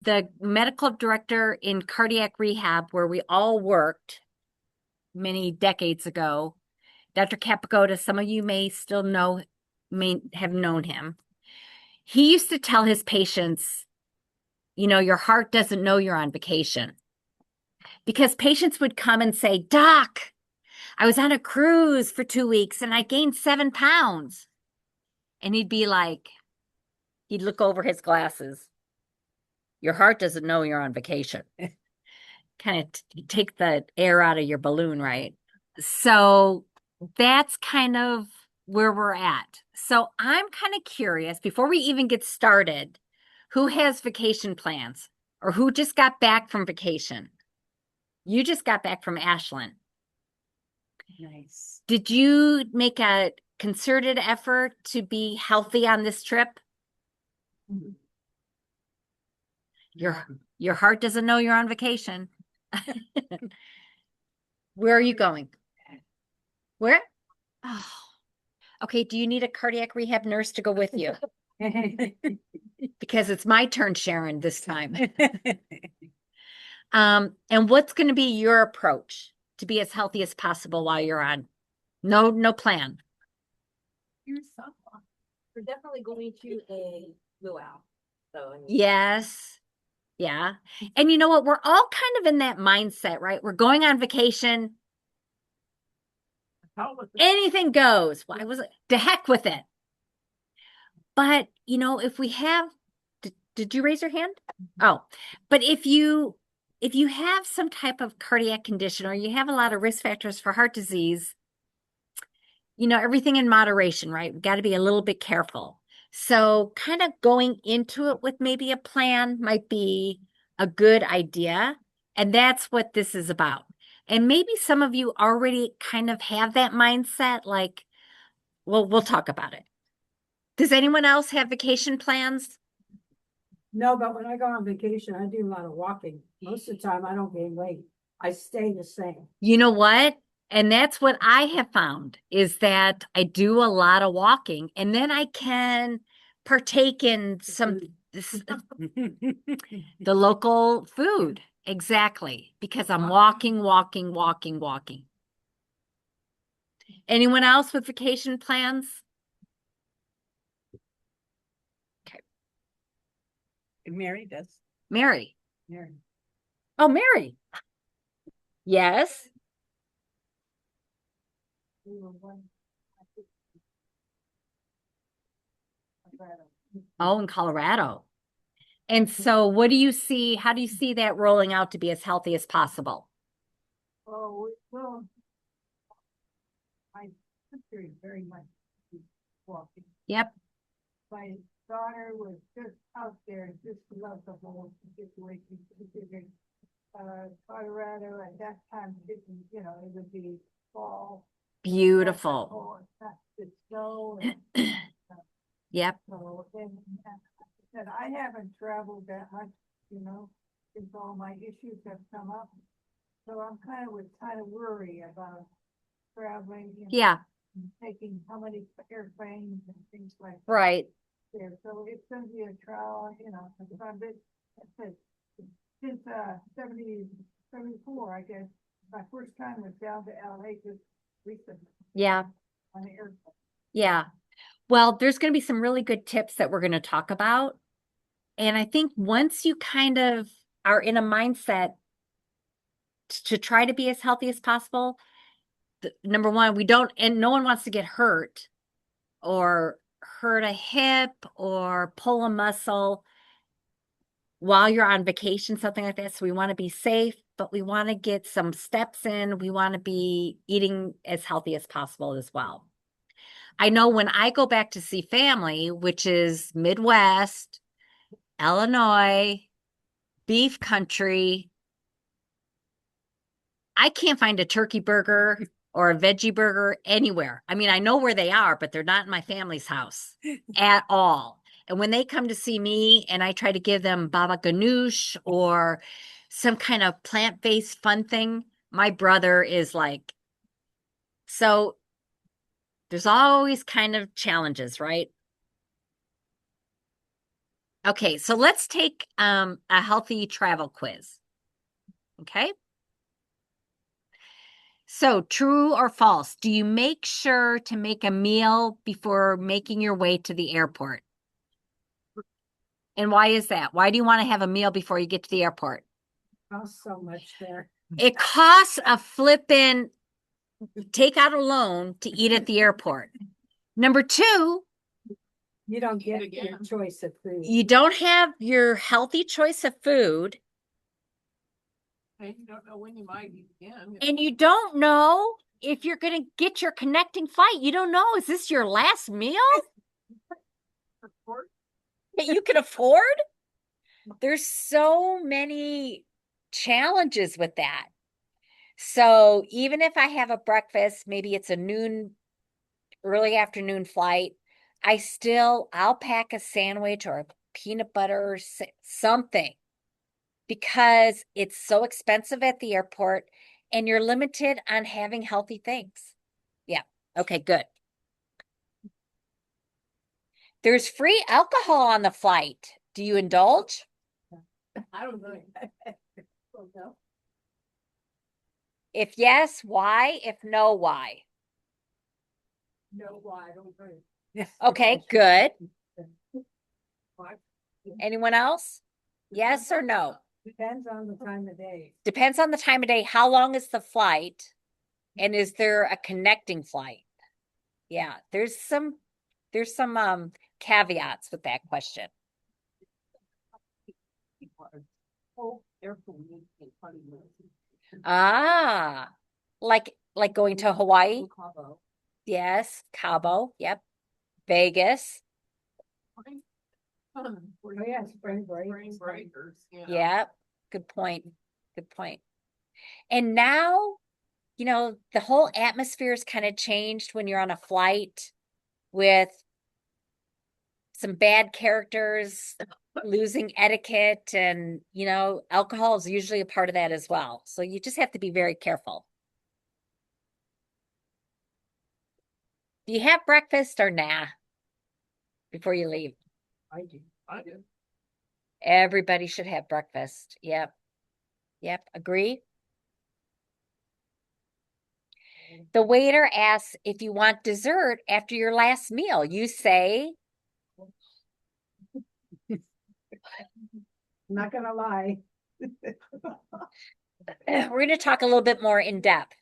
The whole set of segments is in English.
the medical director in cardiac rehab where we all worked many decades ago, Dr. Capagoda, some of you may still know, may have known him. He used to tell his patients, your heart doesn't know you're on vacation. Because patients would come and say, Doc, I was on a cruise for 2 weeks and I gained 7 pounds. And he'd look over his glasses. Your heart doesn't know you're on vacation. Kind of take the air out of your balloon, right? So that's kind of where we're at. So I'm kind of curious, before we even get started, who has vacation plans or who just got back from vacation? You just got back from Ashland. Nice. Did you make a concerted effort to be healthy on this trip? Your heart doesn't know you're on vacation. Where are you going? Where? Oh, okay. Do you need a cardiac rehab nurse to go with you? Because it's my turn, Sharon, this time. And what's going to be your approach to be as healthy as possible while you're on? No plan. Here's softball. We're definitely going to a luau. Yes. Yeah. And you know what? We're all kind of in that mindset, right? We're going on vacation. Anything goes. Why was it? To heck with it. But, if we have, did you raise your hand? Oh, but if you have some type of cardiac condition or you have a lot of risk factors for heart disease, everything in moderation, right? We've got to be a little bit careful. So kind of going into it with maybe a plan might be a good idea. And that's what this is about. And maybe some of you already kind of have that mindset, like, well, we'll talk about it. Does anyone else have vacation plans? No, but when I go on vacation, I do a lot of walking. Most of the time, I don't gain weight. I stay the same. You know what? And that's what I have found is that I do a lot of walking and then I can partake in the local food. Exactly. Because I'm walking. Anyone else with vacation plans? Okay. Mary does. Mary. Mary. Oh, Mary. Yes. Oh, in Colorado. And so what do you see? How do you see that rolling out to be as healthy as possible? Oh, well, my sister is very much walking. Yep. My daughter was just out there, just loved the whole situation. Colorado at that time, it would be fall. Beautiful. The snow. Yep. So then, I said, I haven't traveled that much, since all my issues have come up. So I'm kind of worried about traveling. Yeah. Taking how many airplanes and things like that. Right. There, so it's going to be a trial, because I've been since 74, I guess. My first time was down to LA just recently. Yeah. On the airplane. Yeah. Well, there's going to be some really good tips that we're going to talk about. And I think once you kind of are in a mindset to try to be as healthy as possible, number one, and no one wants to get hurt or hurt a hip or pull a muscle while you're on vacation, something like that. So we want to be safe, but we want to get some steps in. We want to be eating as healthy as possible as well. I know when I go back to see family, which is Midwest, Illinois, beef country, I can't find a turkey burger or a veggie burger anywhere. I mean, I know where they are, but they're not in my family's house at all. And when they come to see me and I try to give them baba ganoush or some kind of plant-based fun thing, my brother is like, so there's always kind of challenges, right? Okay, so let's take a healthy travel quiz. Okay. So, true or false? Do you make sure to make a meal before making your way to the airport? And why is that? Why do you want to have a meal before you get to the airport? Costs so much there. It costs a flippin' take out a loan to eat at the airport. Number two, You don't get your choice of food. you don't have your healthy choice of food, And you don't know when you might eat again. and you don't know if you're going to get your connecting flight. You don't know, is this your last meal that you can afford? There's so many challenges with that. So even if I have a breakfast, maybe it's a early afternoon flight, I'll pack a sandwich or a peanut butter or something, because it's so expensive at the airport and you're limited on having healthy things. Yeah. Okay, good. There's free alcohol on the flight. Do you indulge? I don't know. Well, no. If yes, why? If no, why? No, why I don't drink. Okay, good. Why? Anyone else? Yes or no? Depends on the time of day. Depends on the time of day. How long is the flight? And is there a connecting flight? Yeah, there's some caveats with that question. Oh, airport in 20 minutes. Ah, like going to Hawaii? Cabo. Yes, Cabo, yep. Vegas, Oh yeah, spring break. Spring breakers. yep. Good point. Good point. And now, the whole atmosphere is kind of changed when you're on a flight with some bad characters losing etiquette, and alcohol is usually a part of that as well. So you just have to be very careful. Do you have breakfast or nah before you leave? I do. I do. Everybody should have breakfast. Yep. Yep. Agree. The waiter asks if you want dessert after your last meal. You say, I'm not gonna lie. we're going to talk a little bit more in depth.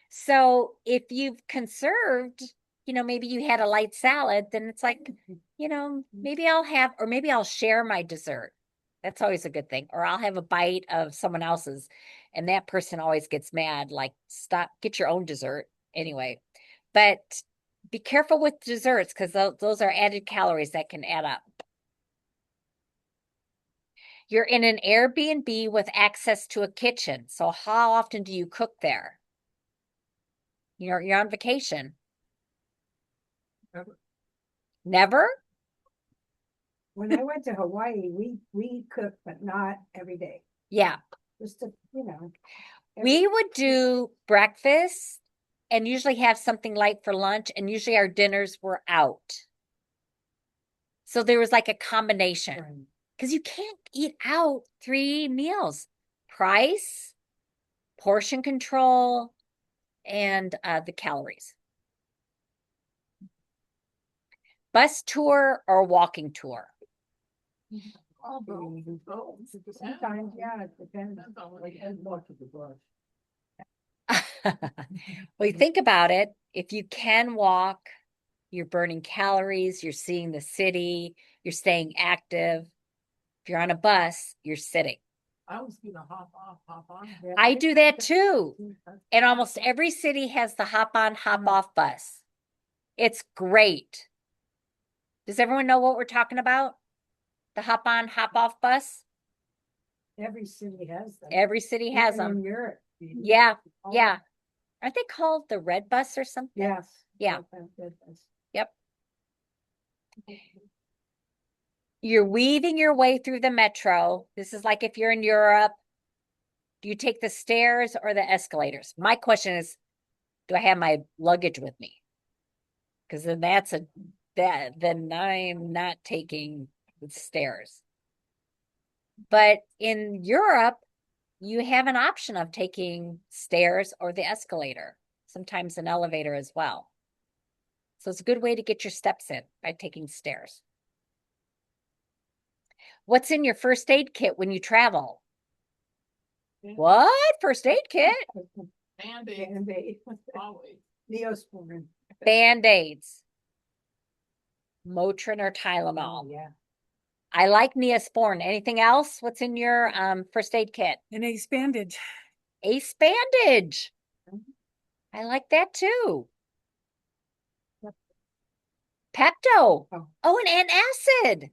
So if you've conserved, maybe you had a light salad, then it's like, maybe I'll share my dessert. That's always a good thing. Or I'll have a bite of someone else's. And that person always gets mad, like, stop, get your own dessert. Anyway, but be careful with desserts, because those are added calories that can add up. You're in an Airbnb with access to a kitchen. So how often do you cook there? You're on vacation. Never. Never? When I went to Hawaii, we cooked, but not every day. Yeah. Just to, We would do breakfast and usually have something light for lunch, and usually our dinners were out. So there was like a combination, because you can't eat out 3 meals. Price, portion control, and the calories. Bus tour or walking tour? Sometimes, yeah, it depends. Well, you think about it. If you can walk, you're burning calories, you're seeing the city, you're staying active. If you're on a bus, you're sitting. I was gonna hop off, hop on. Yeah. I do that too. And almost every city has the hop on, hop off bus. It's great. Does everyone know what we're talking about? The hop on, hop off bus? Every city has them. Every city has Even them. in Europe. Yeah, yeah. Aren't they called the red bus or something? Yes. Yeah. Yep. You're weaving your way through the metro. This is like if you're in Europe. Do you take the stairs or the escalators? My question is, do I have my luggage with me? Because then then I'm not taking the stairs. But in Europe, you have an option of taking stairs or the escalator, sometimes an elevator as well. So it's a good way to get your steps in by taking stairs. What's in your first aid kit when you travel? What? First aid kit? Band-Aid. Always. Neosporin. Band-Aids. Motrin or Tylenol. Yeah. I like Neosporin. Anything else? What's in your first aid kit? An ace bandage. Ace bandage. I like that too. Pepto. Oh. Oh, and antacid.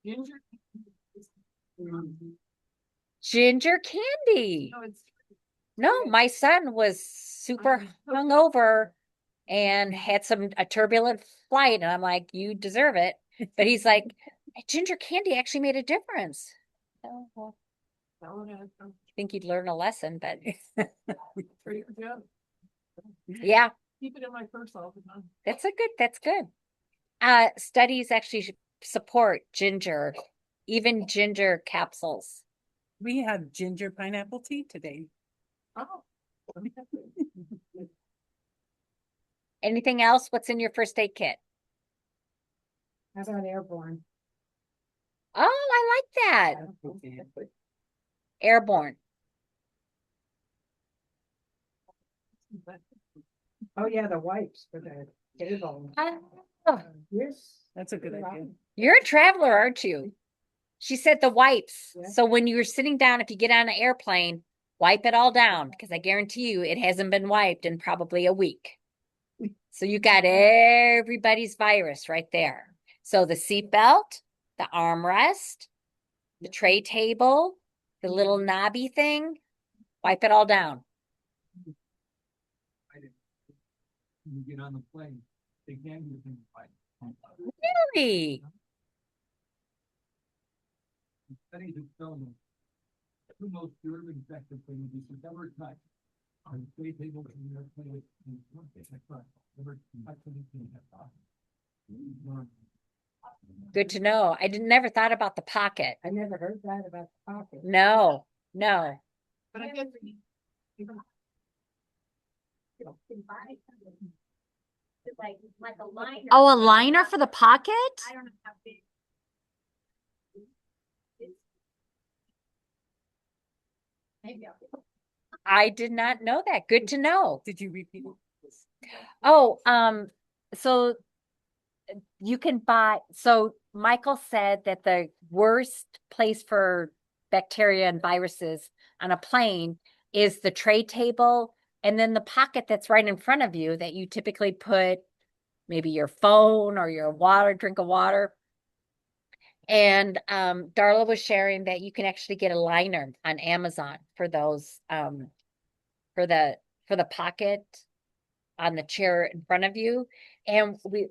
Ginger. Ginger candy. No, it's. No, my son was super hungover and had a turbulent flight, and I'm like, you deserve it. But he's like, ginger candy actually made a difference. Oh, well, I think you'd learn a lesson, but Pretty good. yeah, Keep it in my purse all the time. that's good. Studies actually support ginger, even ginger capsules. We have ginger pineapple tea today. Oh. Anything else? What's in your first aid kit? How about airborne? Oh, I like that. Airborne. Oh, yeah, the wipes for the table. Oh, Yes. That's a good idea. you're a traveler, aren't you? She said the wipes. Yeah. So when you're sitting down, if you get on an airplane, wipe it all down because I guarantee you it hasn't been wiped in probably a week. So you got everybody's virus right there. So the seatbelt, the armrest, the tray table, the little knobby thing, wipe it all down. You get on the plane, they can give you fight. Really? Studies have shown that the two most germ infected things you should ever touch are the tray tables in your plane and never touch anything at all. Good to know. I never thought about the pocket. I never heard that about the pocket. No, no. But I guess. Like a liner. Oh, a liner for the pocket? I don't know how big. Maybe I'll. I did not know that. Good to know. Did you repeat it? Oh, so you can buy, so Michael said that the worst place for bacteria and viruses on a plane is the tray table and then the pocket that's right in front of you that you typically put maybe your phone or your water, drink of water. And Darla was sharing that you can actually get a liner on Amazon for those for the pocket on the chair in front of you. And we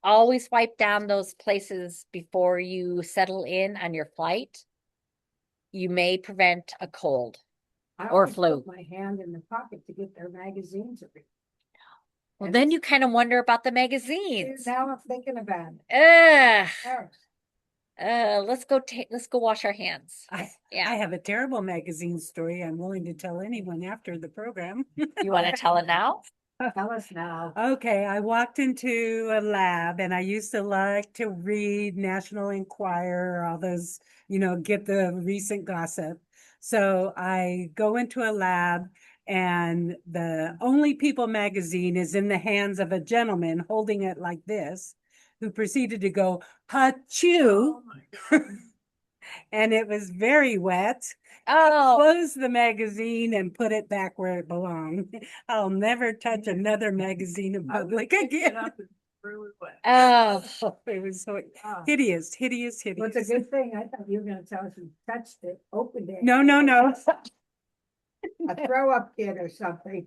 always wipe down those places before you settle in on your flight. You may prevent a cold. I Or always flu. put my hand in the pocket to get their magazines. Well, then you kind of wonder about the magazines. Now I'm thinking about it. Ugh. Oh, Let's go wash our hands. I Yeah. have a terrible magazine story I'm willing to tell anyone after the program. You want to tell it now? tell us now. Okay, I walked into a lab and I used to like to read National Enquirer, all those, get the recent gossip. So I go into a lab and the Only People magazine is in the hands of a gentleman holding it like this, who proceeded to go, "Achoo," and it was very wet. Oh, Close the magazine and put it back where it belonged. I'll never touch another magazine in public again. oh, It was so Oh. hideous. Well, it's a good thing. I thought you were gonna tell us you touched it, opened it. No. A throw up kid or something.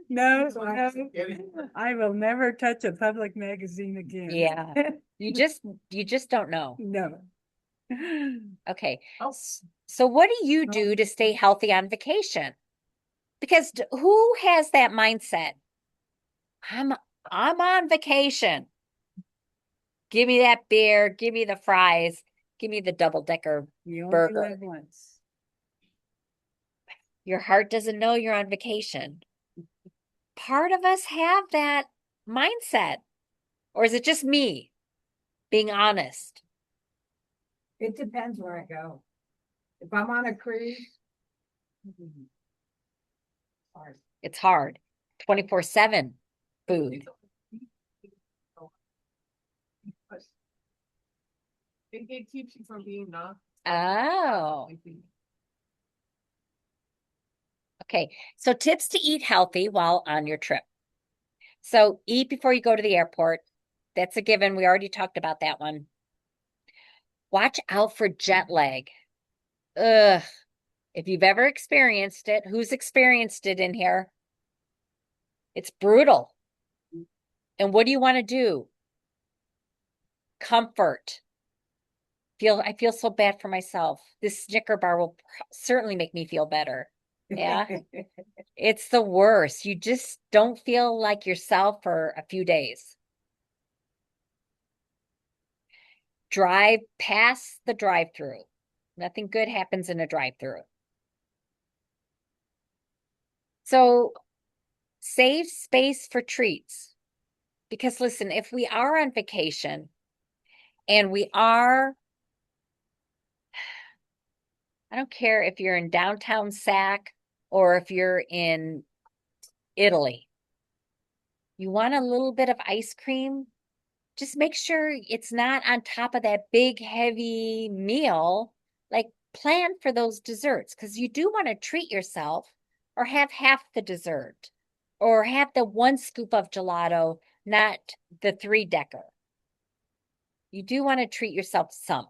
No, So I- no. I will never touch a public magazine again. yeah. You just don't know. No. Okay. Oh. So what do you do to stay healthy on vacation? Because who has that mindset? I'm on vacation. Give me that beer, give me the fries, give me the double-decker You only burger. live once. Your heart doesn't know you're on vacation. Part of us have that mindset. Or is it just me being honest? It depends where I go. If I'm on a cruise. Hard. It's hard. 24/7 food. It keeps you from being not. Oh, okay. So tips to eat healthy while on your trip. So eat before you go to the airport. That's a given. We already talked about that one. Watch out for jet lag. Ugh. If you've ever experienced it, who's experienced it in here? It's brutal. And what do you want to do? Comfort. I feel so bad for myself. This Snicker bar will certainly make me feel better. Yeah. It's the worst. You just don't feel like yourself for a few days. Drive past the drive-through. Nothing good happens in a drive-through. So save space for treats. Because listen, if we are on vacation and I don't care if you're in downtown Sac or if you're in Italy, you want a little bit of ice cream, just make sure it's not on top of that big, heavy meal. Like, plan for those desserts because you do want to treat yourself or have half the dessert or have the one scoop of gelato, not the three-decker. You do want to treat yourself some.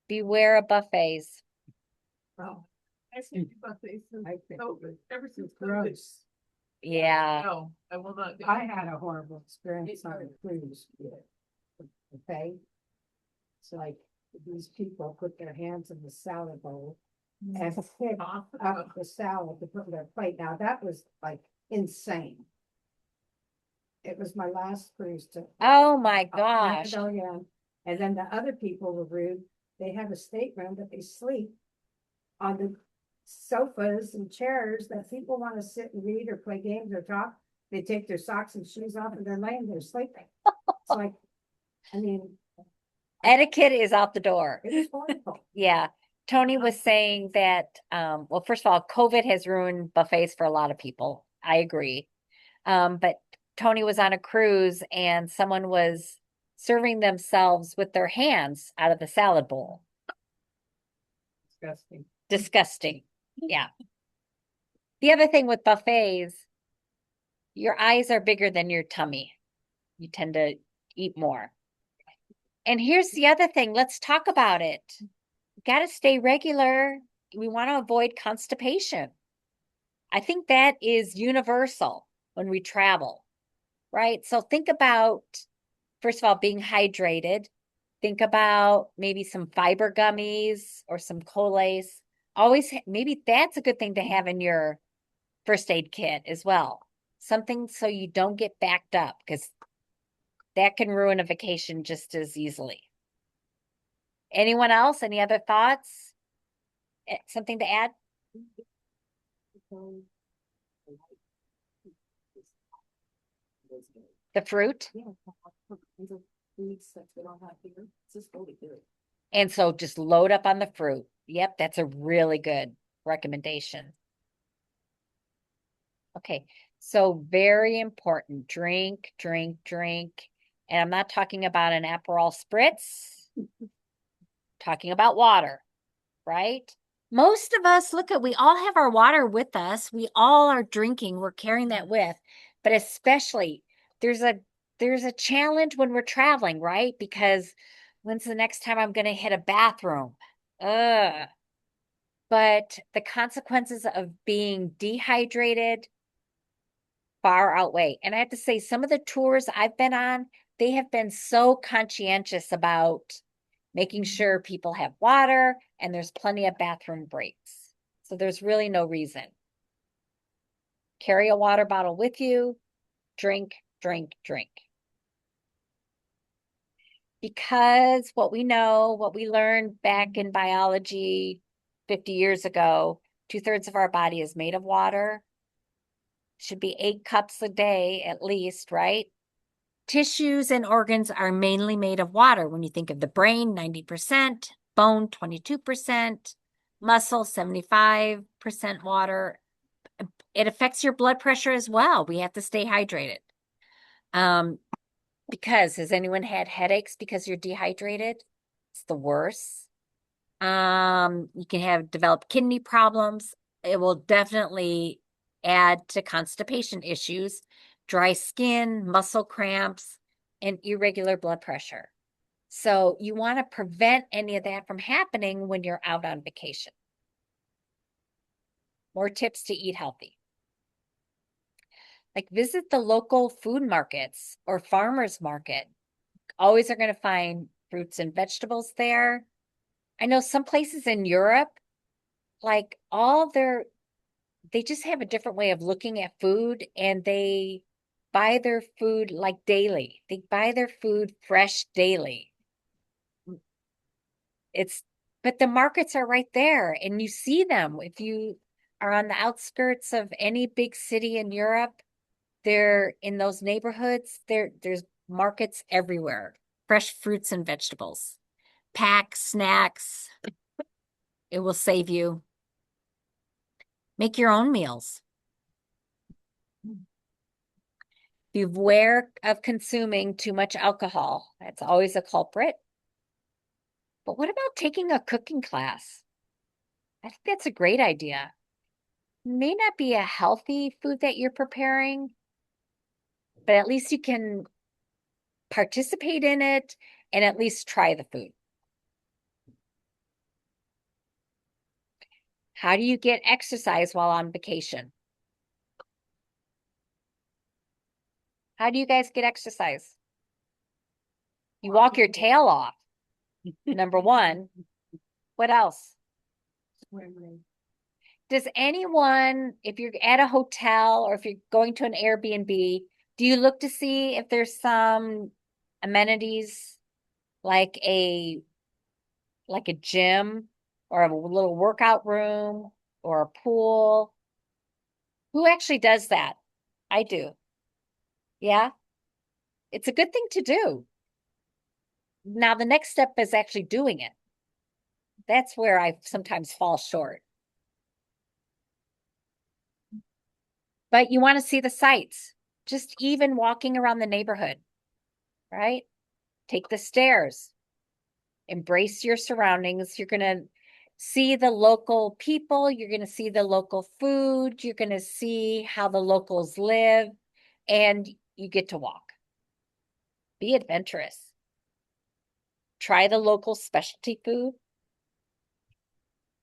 Beware of buffets. Oh. I think buffets since I think COVID, ever since It's COVID. gross. Yeah. No, I will not. do I it. had a horrible experience on a cruise. Okay. It's like these people put their hands in the salad bowl and pick Off. up the salad to put in their plate. Now that was like insane. It was my last cruise to. Oh my Oh, gosh. yeah. And then the other people were rude. They have a stateroom that they sleep on the sofas and chairs that people want to sit and read or play games or talk. They take their socks and shoes off and they're laying there sleeping. It's like, I mean, Etiquette is out the door. it was horrible. Yeah. Tony was saying that, well, first of all, COVID has ruined buffets for a lot of people. I agree. But Tony was on a cruise and someone was serving themselves with their hands out of the salad bowl. Disgusting. Disgusting. Yeah. The other thing with buffets, your eyes are bigger than your tummy. You tend to eat more. And here's the other thing. Let's talk about it. Got to stay regular. We want to avoid constipation. I think that is universal when we travel, right? So think about, first of all, being hydrated. Think about maybe some fiber gummies or some Colace. Always, maybe that's a good thing to have in your first aid kit as well. Something so you don't get backed up because that can ruin a vacation just as easily. Anyone else? Any other thoughts? Something to add? The fruit? And so just load up on the fruit. Yep, that's a really good recommendation. Okay, so very important. Drink, drink, drink. And I'm not talking about an Aperol spritz. Talking about water, right? Most of us, we all have our water with us. We all are drinking. We're carrying that with. But especially there's a challenge when we're traveling, right? Because when's the next time I'm going to hit a bathroom? Ugh. But the consequences of being dehydrated far outweigh. And I have to say, some of the tours I've been on, they have been so conscientious about making sure people have water and there's plenty of bathroom breaks. So there's really no reason. Carry a water bottle with you, drink, drink, drink. because what we know, what we learned back in biology 50 years ago, 2/3 of our body is made of water. Should be 8 cups a day at least, right? Tissues and organs are mainly made of water. When you think of the brain, 90%, bone, 22%, muscle, 75% water. It affects your blood pressure as well. We have to stay hydrated. Because has anyone had headaches because you're dehydrated? It's the worst. You can have developed kidney problems. It will definitely add to constipation issues, dry skin, muscle cramps, and irregular blood pressure. So you want to prevent any of that from happening when you're out on vacation. More tips to eat healthy. Like visit the local food markets or farmers market. Always are going to find fruits and vegetables there. I know some places in Europe, like they just have a different way of looking at food and they buy their food like daily. They buy their food fresh daily. But the markets are right there and you see them. If you are on the outskirts of any big city in Europe, they're in those neighborhoods, there's markets everywhere. Fresh fruits and vegetables. Pack snacks. It will save you. Make your own meals. Beware of consuming too much alcohol. That's always a culprit. But what about taking a cooking class? I think that's a great idea. May not be a healthy food that you're preparing, but at least you can participate in it and at least try the food. How do you get exercise while on vacation? How do you guys get exercise? You walk your tail off. Number one. What else? Does anyone, if you're at a hotel or if you're going to an Airbnb, do you look to see if there's some amenities like a gym or a little workout room or a pool? Who actually does that? I do. Yeah, it's a good thing to do. Now, the next step is actually doing it. That's where I sometimes fall short. But you want to see the sights, just even walking around the neighborhood, right? Take the stairs, embrace your surroundings. You're going to see the local people, you're going to see the local food, you're going to see how the locals live, and you get to walk. Be adventurous. Try the local specialty food.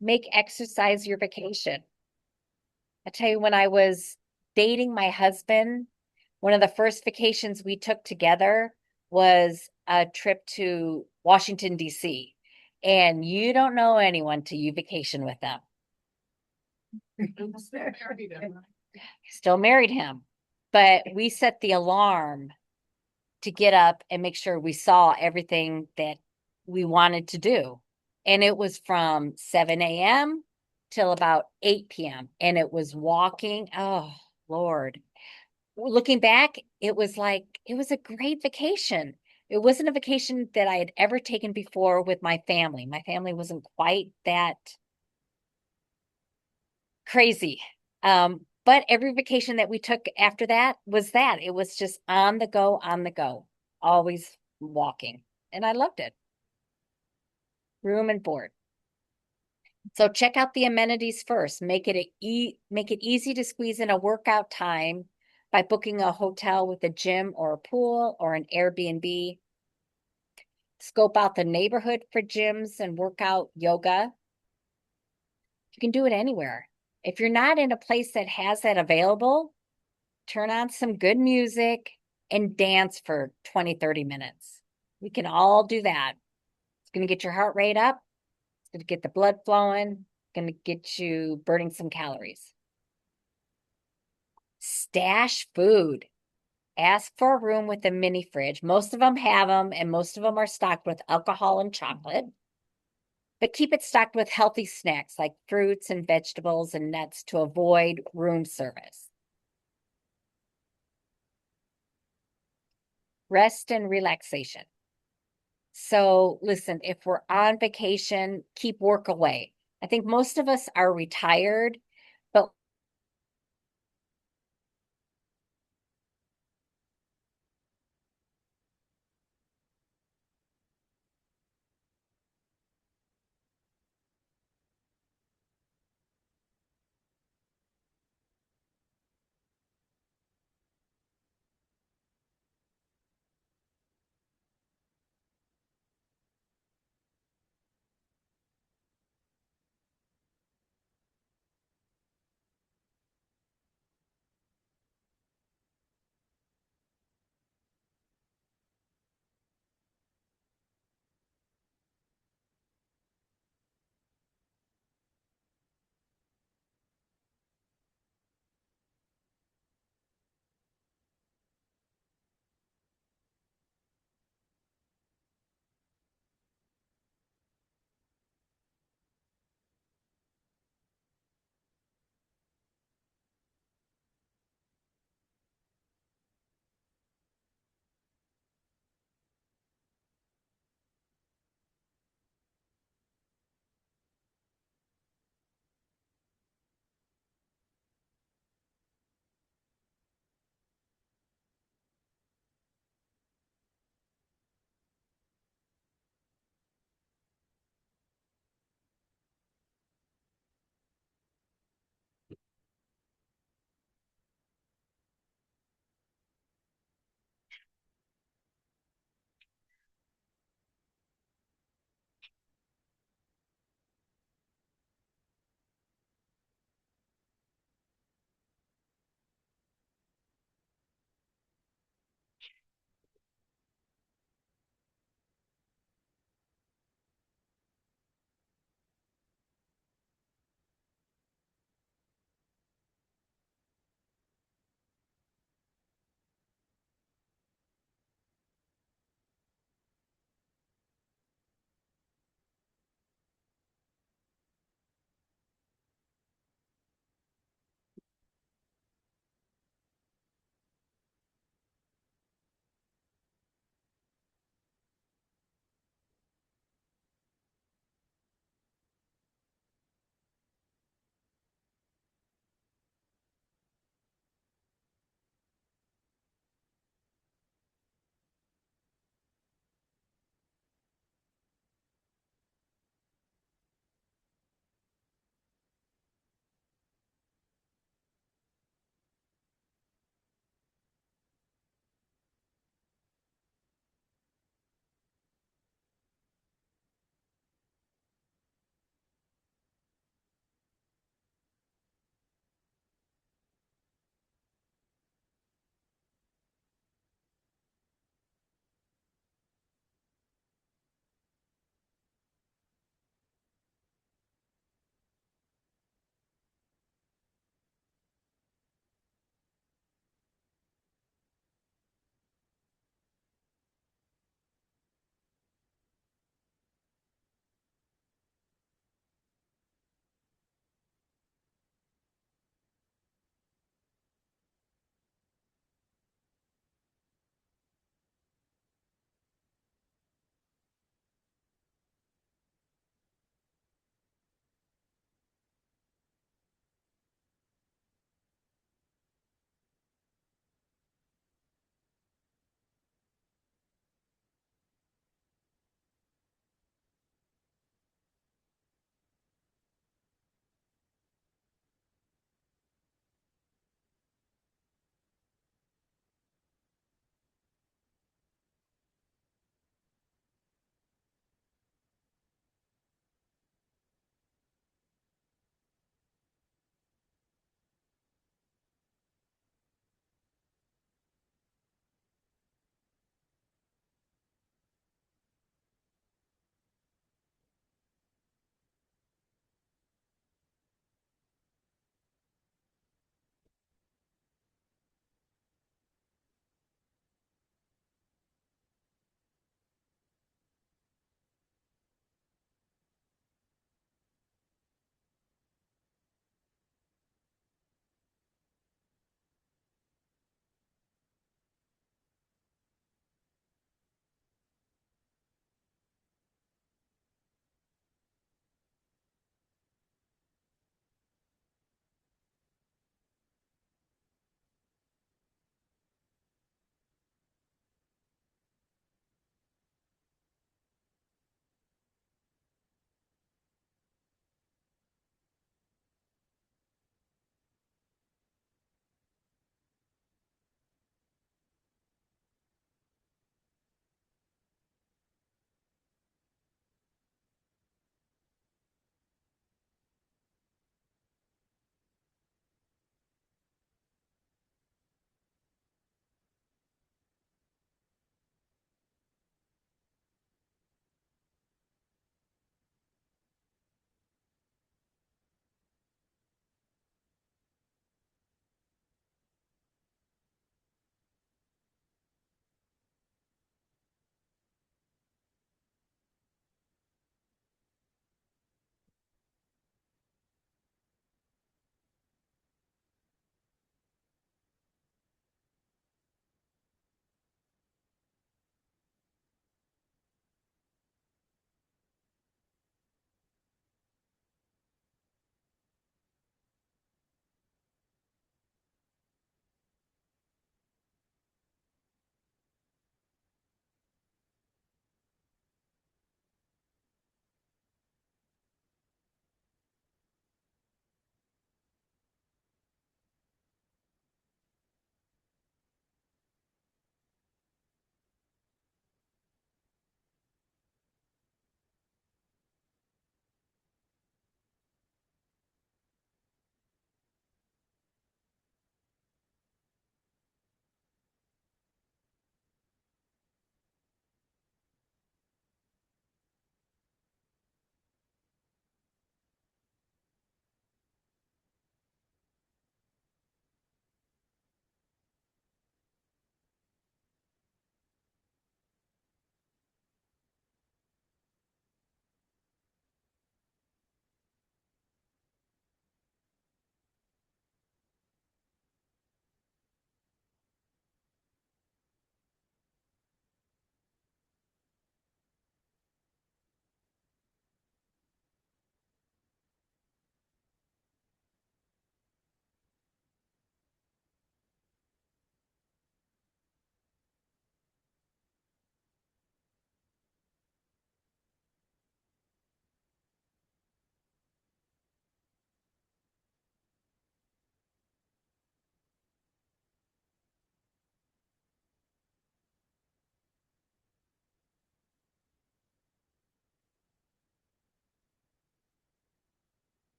Make exercise your vacation. I tell you, when I was dating my husband, one of the first vacations we took together was a trip to Washington, D.C. And you don't know anyone till you vacation with them. Still married him, but we set the alarm to get up and make sure we saw everything that we wanted to do. And it was from 7 a.m. till about 8 p.m. And it was walking. Oh, Lord. Looking back, it was a great vacation. It wasn't a vacation that I had ever taken before with my family. My family wasn't quite that crazy. But every vacation that we took after that was that. It was just on the go, always walking. And I loved it. Room and board. So check out the amenities first. Make it easy to squeeze in a workout time by booking a hotel with a gym or a pool or an Airbnb. Scope out the neighborhood for gyms and workout yoga. You can do it anywhere. If you're not in a place that has that available, turn on some good music and dance for 20, 30 minutes. We can all do that. It's going to get your heart rate up. It's going to get the blood flowing. It's going to get you burning some calories. Stash food. Ask for a room with a mini fridge. Most of them have them, and most of them are stocked with alcohol and chocolate. But keep it stocked with healthy snacks like fruits and vegetables and nuts to avoid room service. Rest and relaxation. So listen, if we're on vacation, keep work away. I think most of us are retired